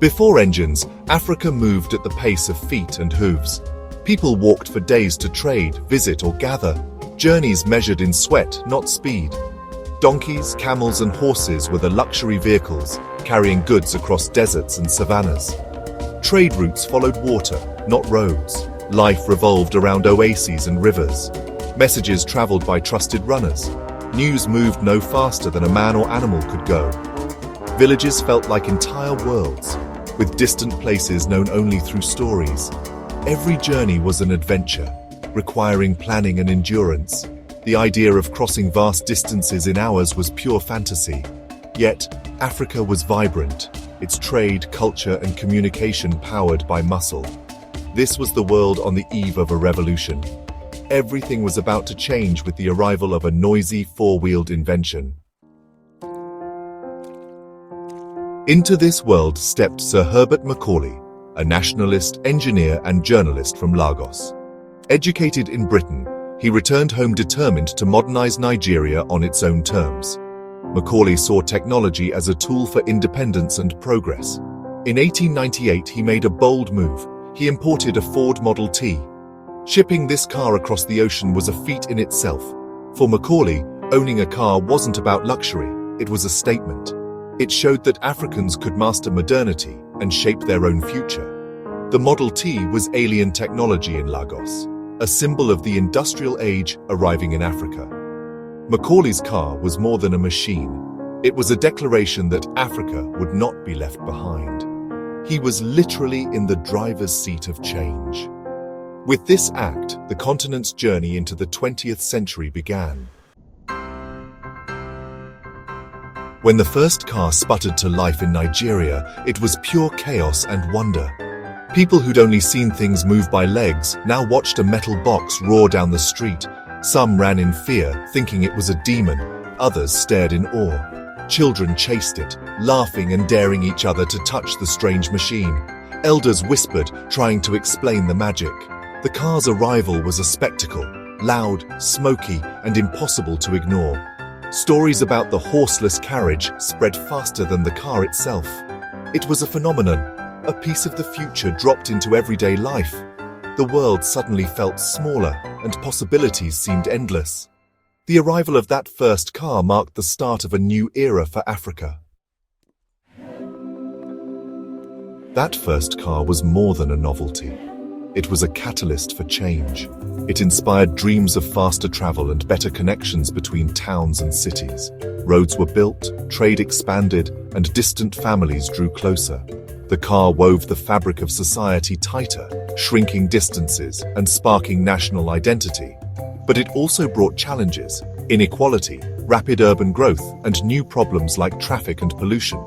Before engines, Africa moved at the pace of feet and hooves. People walked for days to trade, visit, or gather. Journeys measured in sweat, not speed. Donkeys, camels, and horses were the luxury vehicles, carrying goods across deserts and savannas. Trade routes followed water, not roads. Life revolved around oases and rivers. Messages traveled by trusted runners. News moved no faster than a man or animal could go. Villages felt like entire worlds, with distant places known only through stories. Every journey was an adventure, requiring planning and endurance. The idea of crossing vast distances in hours was pure fantasy. Yet, Africa was vibrant, its trade, culture, and communication powered by muscle. This was the world on the eve of a revolution. Everything was about to change with the arrival of a noisy, four-wheeled invention. Into this world stepped Sir Herbert Macaulay, a nationalist, engineer, and journalist from Lagos. Educated in Britain, he returned home determined to modernize Nigeria on its own terms. Macaulay saw technology as a tool for independence and progress. In 1898, he made a bold move. He imported a Ford Model T. Shipping this car across the ocean was a feat in itself. For Macaulay, owning a car wasn't about luxury, it was a statement. It showed that Africans could master modernity and shape their own future. The Model T was alien technology in Lagos, a symbol of the industrial age arriving in Africa. Macaulay's car was more than a machine. It was a declaration that Africa would not be left behind. He was literally in the driver's seat of change. With this act, the continent's journey into the 20th century began. When the first car sputtered to life in Nigeria, it was pure chaos and wonder. People who'd only seen things move by legs now watched a metal box roar down the street. Some ran in fear, thinking it was a demon. Others stared in awe. Children chased it, laughing and daring each other to touch the strange machine. Elders whispered, trying to explain the magic. The car's arrival was a spectacle, loud, smoky, and impossible to ignore. Stories about the horseless carriage spread faster than the car itself. It was a phenomenon, a piece of the future dropped into everyday life. The world suddenly felt smaller, and possibilities seemed endless. The arrival of that first car marked the start of a new era for Africa. That first car was more than a novelty. It was a catalyst for change. It inspired dreams of faster travel and better connections between towns and cities. Roads were built, trade expanded, and distant families drew closer. The car wove the fabric of society tighter, shrinking distances and sparking national identity. But it also brought challenges: inequality, rapid urban growth, and new problems like traffic and pollution.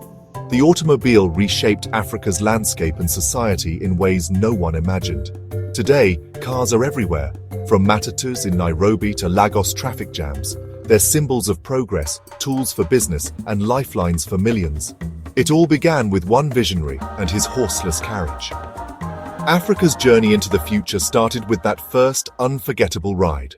The automobile reshaped Africa's landscape and society in ways no one imagined. Today, cars are everywhere, from matatus in Nairobi to Lagos traffic jams. They're symbols of progress, tools for business, and lifelines for millions. It all began with one visionary and his horseless carriage. Africa's journey into the future started with that first unforgettable ride.